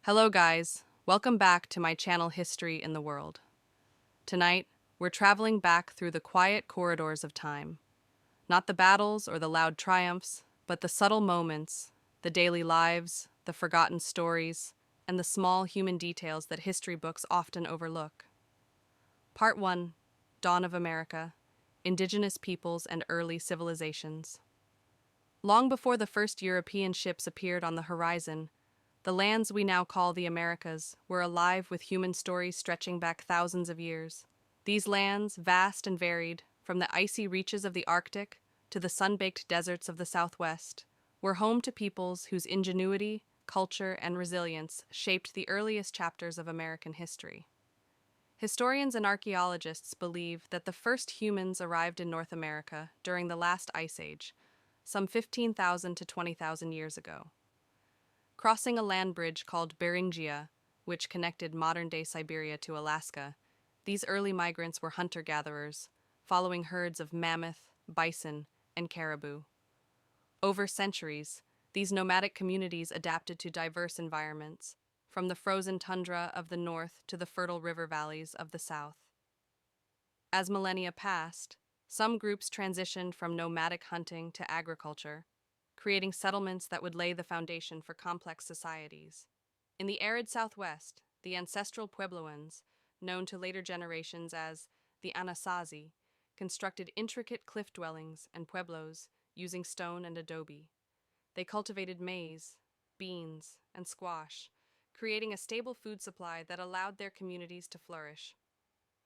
Hello guys, welcome back to my channel History in the World. Tonight, we're traveling back through the quiet corridors of time. Not the battles or the loud triumphs, but the subtle moments, the daily lives, the forgotten stories, and the small human details that history books often overlook. Part 1, Dawn of America, Indigenous Peoples and Early Civilizations. Long before the first European ships appeared on the horizon, the lands we now call the Americas were alive with human stories stretching back thousands of years. These lands, vast and varied, from the icy reaches of the Arctic to the sun-baked deserts of the Southwest, were home to peoples whose ingenuity, culture, and resilience shaped the earliest chapters of American history. Historians and archaeologists believe that the first humans arrived in North America during the last ice age, some 15,000 to 20,000 years ago. Crossing a land bridge called Beringia, which connected modern-day Siberia to Alaska, these early migrants were hunter-gatherers, following herds of mammoth, bison, and caribou. Over centuries, these nomadic communities adapted to diverse environments, from the frozen tundra of the north to the fertile river valleys of the south. As millennia passed, some groups transitioned from nomadic hunting to agriculture, creating settlements that would lay the foundation for complex societies. In the arid Southwest, the ancestral Puebloans, known to later generations as the Anasazi, constructed intricate cliff dwellings and pueblos using stone and adobe. They cultivated maize, beans, and squash, creating a stable food supply that allowed their communities to flourish.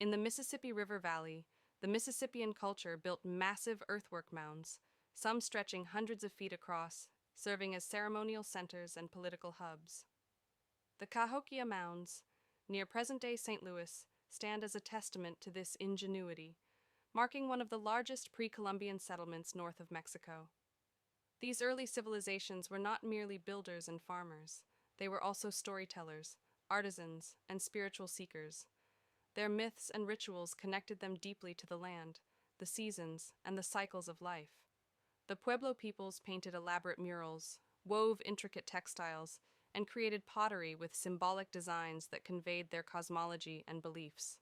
In the Mississippi River Valley, the Mississippian culture built massive earthwork mounds, some stretching hundreds of feet across, serving as ceremonial centers and political hubs. The Cahokia Mounds, near present-day St. Louis, stand as a testament to this ingenuity, marking one of the largest pre-Columbian settlements north of Mexico. These early civilizations were not merely builders and farmers. They were also storytellers, artisans, and spiritual seekers. Their myths and rituals connected them deeply to the land, the seasons, and the cycles of life. The Pueblo peoples painted elaborate murals, wove intricate textiles, and created pottery with symbolic designs that conveyed their cosmology and beliefs.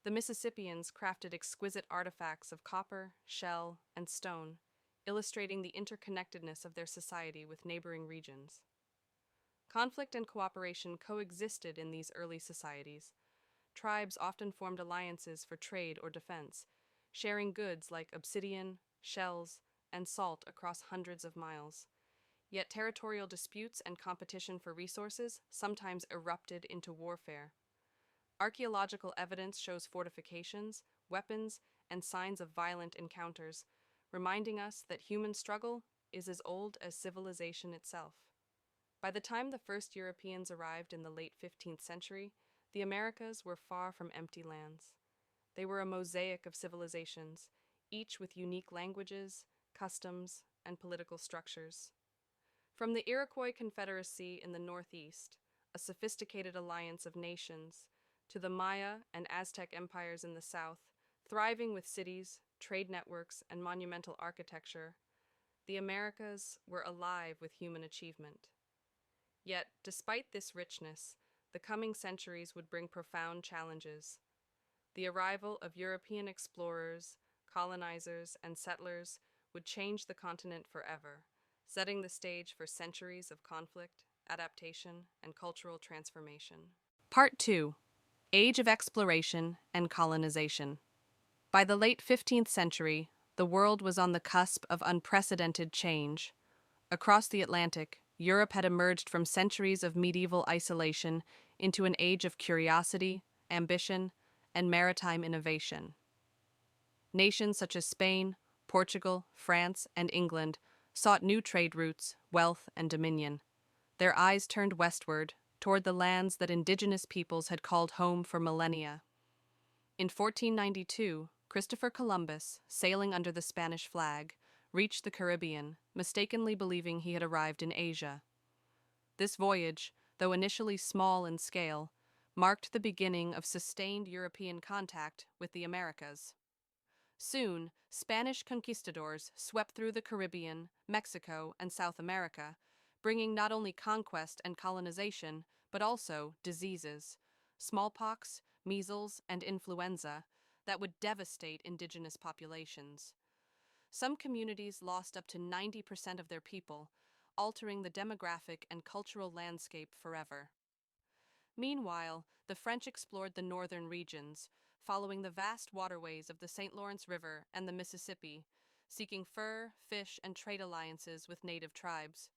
The Mississippians crafted exquisite artifacts of copper, shell, and stone, illustrating the interconnectedness of their society with neighboring regions. Conflict and cooperation coexisted in these early societies. Tribes often formed alliances for trade or defense, sharing goods like obsidian, shells, and salt across hundreds of miles. Yet territorial disputes and competition for resources sometimes erupted into warfare. Archaeological evidence shows fortifications, weapons, and signs of violent encounters, reminding us that human struggle is as old as civilization itself. By the time the first Europeans arrived in the late 15th century, the Americas were far from empty lands. They were a mosaic of civilizations, each with unique languages, customs, and political structures. From the Iroquois Confederacy in the northeast, a sophisticated alliance of nations, to the Maya and Aztec empires in the south, thriving with cities, trade networks, and monumental architecture, the Americas were alive with human achievement. Yet, despite this richness, the coming centuries would bring profound challenges. The arrival of European explorers, colonizers, and settlers would change the continent forever, setting the stage for centuries of conflict, adaptation, and cultural transformation. Part 2. Age of Exploration and Colonization. By the late 15th century, the world was on the cusp of unprecedented change. Across the Atlantic, Europe had emerged from centuries of medieval isolation into an age of curiosity, ambition, and maritime innovation. Nations such as Spain, Portugal, France, and England sought new trade routes, wealth, and dominion. Their eyes turned westward, toward the lands that indigenous peoples had called home for millennia. In 1492, Christopher Columbus, sailing under the Spanish flag, reached the Caribbean, mistakenly believing he had arrived in Asia. This voyage, though initially small in scale, marked the beginning of sustained European contact with the Americas. Soon, Spanish conquistadors swept through the Caribbean, Mexico, and South America, bringing not only conquest and colonization, but also diseases, smallpox, measles, and influenza, that would devastate indigenous populations. Some communities lost up to 90% of their people, altering the demographic and cultural landscape forever. Meanwhile, the French explored the northern regions, following the vast waterways of the St. Lawrence River and the Mississippi, seeking fur, fish, and trade alliances with native tribes.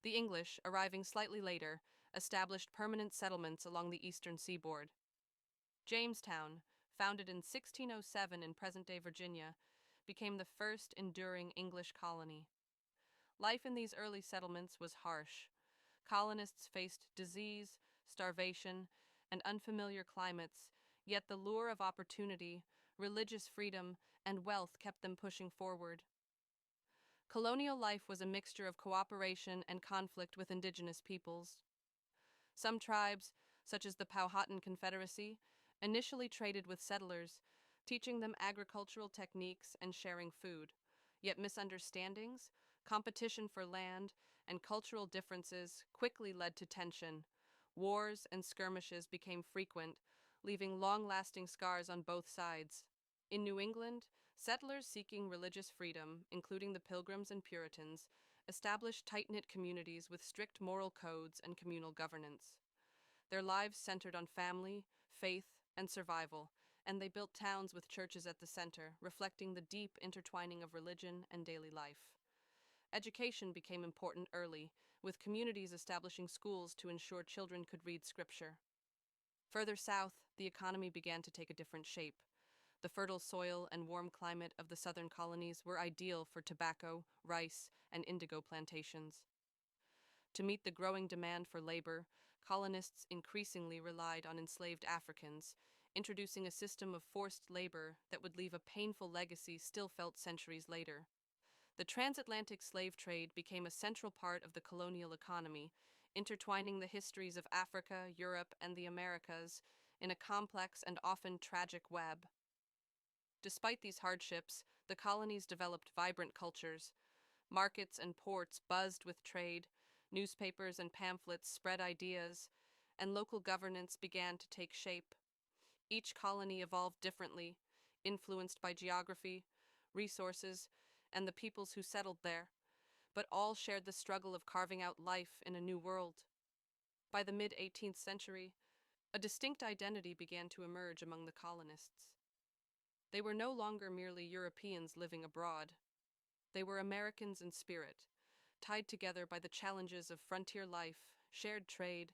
The English, arriving slightly later, established permanent settlements along the eastern seaboard. Jamestown, founded in 1607 in present-day Virginia, became the first enduring English colony. Life in these early settlements was harsh. Colonists faced disease, starvation, and unfamiliar climates, yet the lure of opportunity, religious freedom, and wealth kept them pushing forward. Colonial life was a mixture of cooperation and conflict with indigenous peoples. Some tribes, such as the Powhatan Confederacy, initially traded with settlers, teaching them agricultural techniques and sharing food. Yet misunderstandings, competition for land, and cultural differences quickly led to tension. Wars and skirmishes became frequent, leaving long-lasting scars on both sides. In New England, settlers seeking religious freedom, including the Pilgrims and Puritans, established tight-knit communities with strict moral codes and communal governance. Their lives centered on family, faith, and survival, and they built towns with churches at the center, reflecting the deep intertwining of religion and daily life. Education became important early, with communities establishing schools to ensure children could read scripture. Further south, the economy began to take a different shape. The fertile soil and warm climate of the southern colonies were ideal for tobacco, rice, and indigo plantations. To meet the growing demand for labor, colonists increasingly relied on enslaved Africans, introducing a system of forced labor that would leave a painful legacy still felt centuries later. The transatlantic slave trade became a central part of the colonial economy, intertwining the histories of Africa, Europe, and the Americas in a complex and often tragic web. Despite these hardships, the colonies developed vibrant cultures. Markets and ports buzzed with trade, newspapers and pamphlets spread ideas, and local governance began to take shape. Each colony evolved differently, influenced by geography, resources, and the peoples who settled there, but all shared the struggle of carving out life in a new world. By the mid-18th century, a distinct identity began to emerge among the colonists. They were no longer merely Europeans living abroad. They were Americans in spirit, tied together by the challenges of frontier life, shared trade,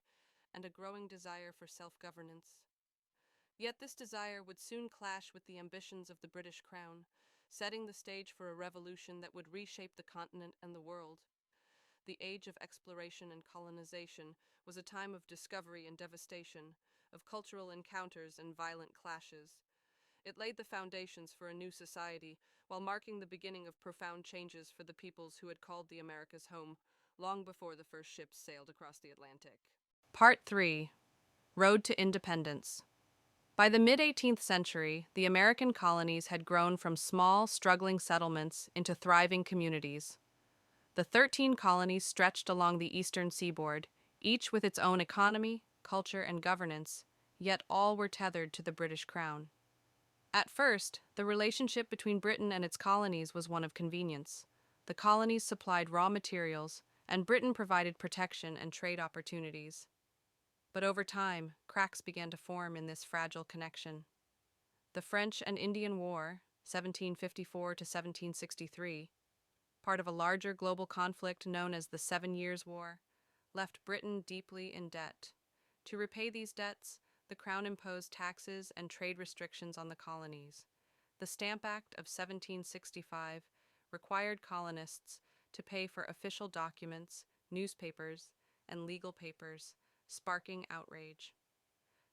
and a growing desire for self-governance. Yet this desire would soon clash with the ambitions of the British Crown, setting the stage for a revolution that would reshape the continent and the world. The age of exploration and colonization was a time of discovery and devastation, of cultural encounters and violent clashes. It laid the foundations for a new society, while marking the beginning of profound changes for the peoples who had called the Americas home, long before the first ships sailed across the Atlantic. Part 3. Road to Independence. By the mid-18th century, the American colonies had grown from small, struggling settlements into thriving communities. The 13 colonies stretched along the eastern seaboard, each with its own economy, culture, and governance, yet all were tethered to the British Crown. At first, the relationship between Britain and its colonies was one of convenience. The colonies supplied raw materials, and Britain provided protection and trade opportunities. But over time, cracks began to form in this fragile connection. The French and Indian War, 1754 to 1763, part of a larger global conflict known as the 7 Years' War, left Britain deeply in debt. To repay these debts, the Crown imposed taxes and trade restrictions on the colonies. The Stamp Act of 1765 required colonists to pay for official documents, newspapers, and legal papers, sparking outrage.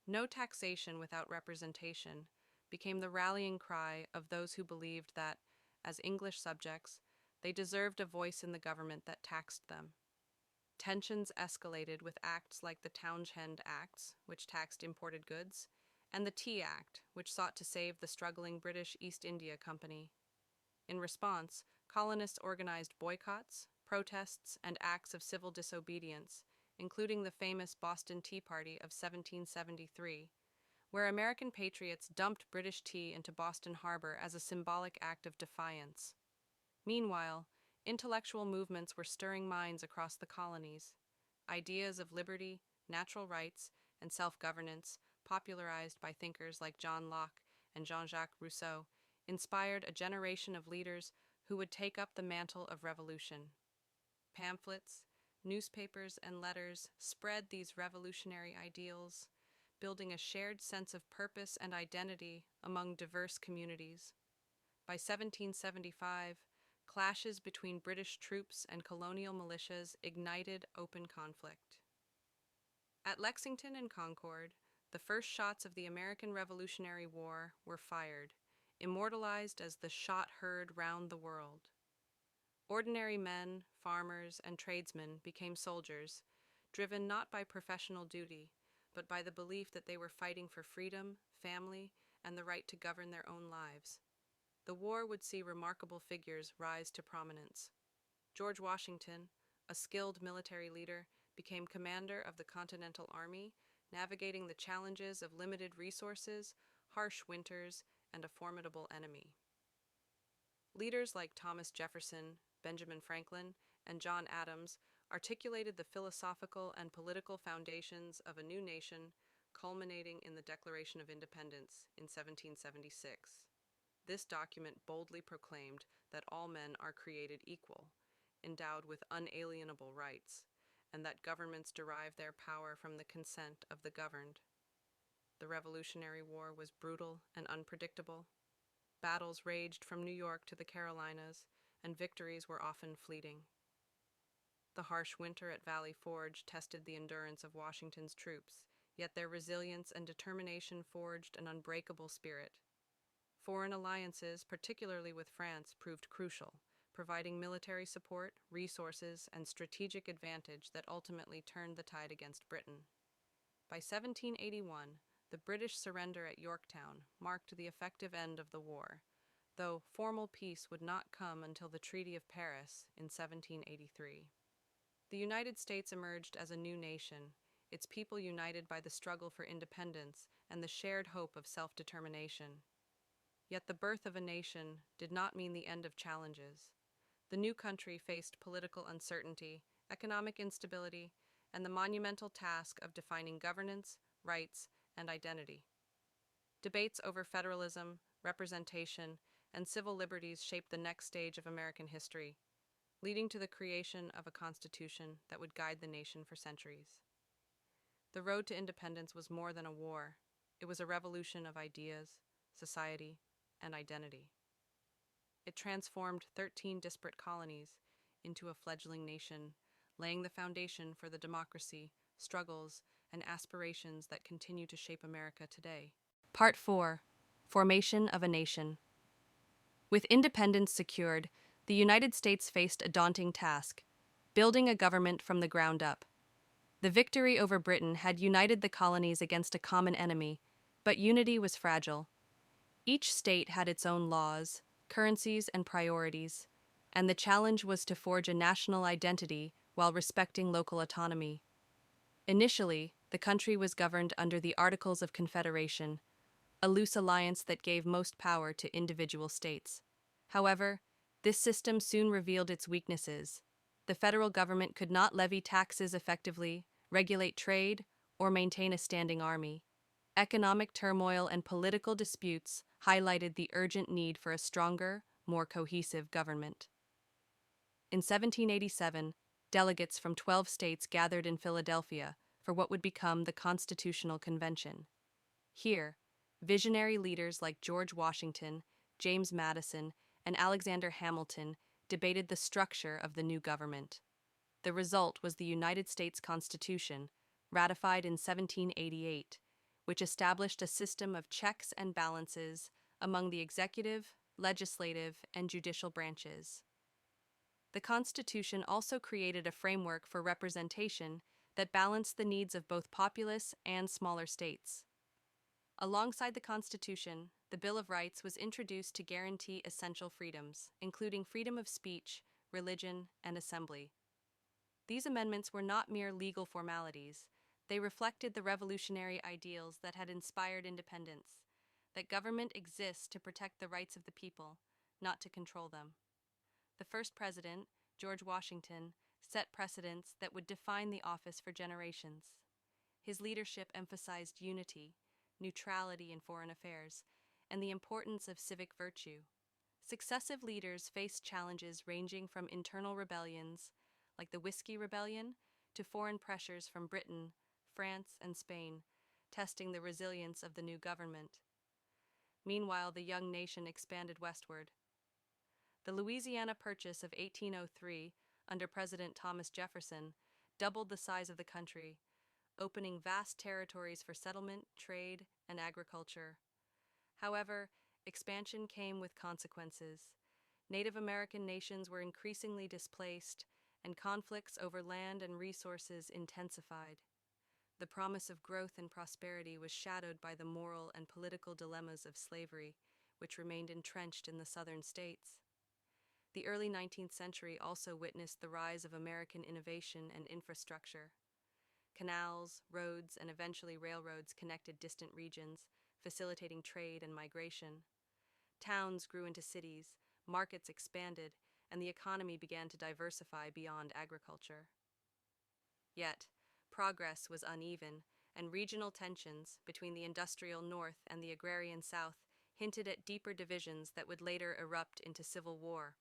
No taxation without representation became the rallying cry of those who believed that, as English subjects, they deserved a voice in the government that taxed them. Tensions escalated with acts like the Townshend Acts, which taxed imported goods, and the Tea Act, which sought to save the struggling British East India Company. In response, colonists organized boycotts, protests, and acts of civil disobedience, including the famous Boston Tea Party of 1773, where American patriots dumped British tea into Boston Harbor as a symbolic act of defiance. Meanwhile, intellectual movements were stirring minds across the colonies. Ideas of liberty, natural rights, and self-governance, popularized by thinkers like John Locke and Jean-Jacques Rousseau, inspired a generation of leaders who would take up the mantle of revolution. Pamphlets, newspapers, and letters spread these revolutionary ideals, building a shared sense of purpose and identity among diverse communities. By 1775, clashes between British troops and colonial militias ignited open conflict. At Lexington and Concord, the first shots of the American Revolutionary War were fired, immortalized as the shot heard round the world. Ordinary men, farmers, and tradesmen became soldiers, driven not by professional duty, but by the belief that they were fighting for freedom, family, and the right to govern their own lives. The war would see remarkable figures rise to prominence. George Washington, a skilled military leader, became commander of the Continental Army, navigating the challenges of limited resources, harsh winters, and a formidable enemy. Leaders like Thomas Jefferson, Benjamin Franklin, and John Adams articulated the philosophical and political foundations of a new nation, culminating in the Declaration of Independence in 1776. This document boldly proclaimed that all men are created equal, endowed with unalienable rights, and that governments derive their power from the consent of the governed. The Revolutionary War was brutal and unpredictable. Battles raged from New York to the Carolinas, and victories were often fleeting. The harsh winter at Valley Forge tested the endurance of Washington's troops, yet their resilience and determination forged an unbreakable spirit. Foreign alliances, particularly with France, proved crucial, providing military support, resources, and strategic advantage that ultimately turned the tide against Britain. By 1781, the British surrender at Yorktown marked the effective end of the war, though formal peace would not come until the Treaty of Paris in 1783. The United States emerged as a new nation, its people united by the struggle for independence and the shared hope of self-determination. Yet the birth of a nation did not mean the end of challenges. The new country faced political uncertainty, economic instability, and the monumental task of defining governance, rights, and identity. Debates over federalism, representation, and civil liberties shaped the next stage of American history, leading to the creation of a constitution that would guide the nation for centuries. The road to independence was more than a war. It was a revolution of ideas, society, and identity. It transformed 13 disparate colonies into a fledgling nation, laying the foundation for the democracy, struggles, and aspirations that continue to shape America today. Part 4. Formation of a Nation. With independence secured, the United States faced a daunting task: building a government from the ground up. The victory over Britain had united the colonies against a common enemy, but unity was fragile. Each state had its own laws, currencies, and priorities, and the challenge was to forge a national identity while respecting local autonomy. Initially, the country was governed under the Articles of Confederation, a loose alliance that gave most power to individual states. However, this system soon revealed its weaknesses. The federal government could not levy taxes effectively, regulate trade, or maintain a standing army. Economic turmoil and political disputes highlighted the urgent need for a stronger, more cohesive government. In 1787, delegates from 12 states gathered in Philadelphia for what would become the Constitutional Convention. Here, visionary leaders like George Washington, James Madison, and Alexander Hamilton debated the structure of the new government. The result was the United States Constitution, ratified in 1788, which established a system of checks and balances among the executive, legislative, and judicial branches. The Constitution also created a framework for representation that balanced the needs of both populous and smaller states. Alongside the Constitution, the Bill of Rights was introduced to guarantee essential freedoms, including freedom of speech, religion, and assembly. These amendments were not mere legal formalities. They reflected the revolutionary ideals that had inspired independence, that government exists to protect the rights of the people, not to control them. The first president, George Washington, set precedents that would define the office for generations. His leadership emphasized unity, neutrality in foreign affairs, and the importance of civic virtue. Successive leaders faced challenges ranging from internal rebellions, like the Whiskey Rebellion, to foreign pressures from Britain, France, and Spain, testing the resilience of the new government. Meanwhile, the young nation expanded westward. The Louisiana Purchase of 1803, under President Thomas Jefferson, doubled the size of the country, opening vast territories for settlement, trade, and agriculture. However, expansion came with consequences. Native American nations were increasingly displaced, and conflicts over land and resources intensified. The promise of growth and prosperity was shadowed by the moral and political dilemmas of slavery, which remained entrenched in the southern states. The early 19th century also witnessed the rise of American innovation and infrastructure. Canals, roads, and eventually railroads connected distant regions, facilitating trade and migration. Towns grew into cities, markets expanded, and the economy began to diversify beyond agriculture. Yet, progress was uneven, and regional tensions between the industrial North and the agrarian South hinted at deeper divisions that would later erupt into civil war.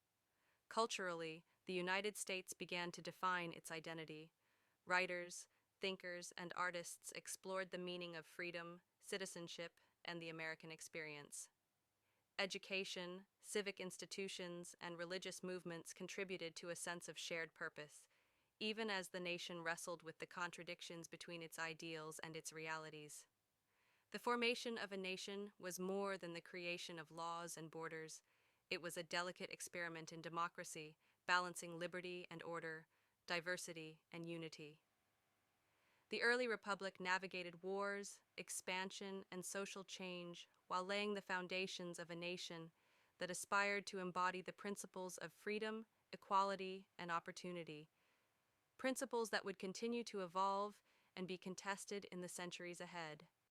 Culturally, the United States began to define its identity. Writers, thinkers, and artists explored the meaning of freedom, citizenship, and the American experience. Education, civic institutions, and religious movements contributed to a sense of shared purpose, even as the nation wrestled with the contradictions between its ideals and its realities. The formation of a nation was more than the creation of laws and borders. It was a delicate experiment in democracy, balancing liberty and order, diversity and unity. The early republic navigated wars, expansion, and social change while laying the foundations of a nation that aspired to embody the principles of freedom, equality, and opportunity, principles that would continue to evolve and be contested in the centuries ahead.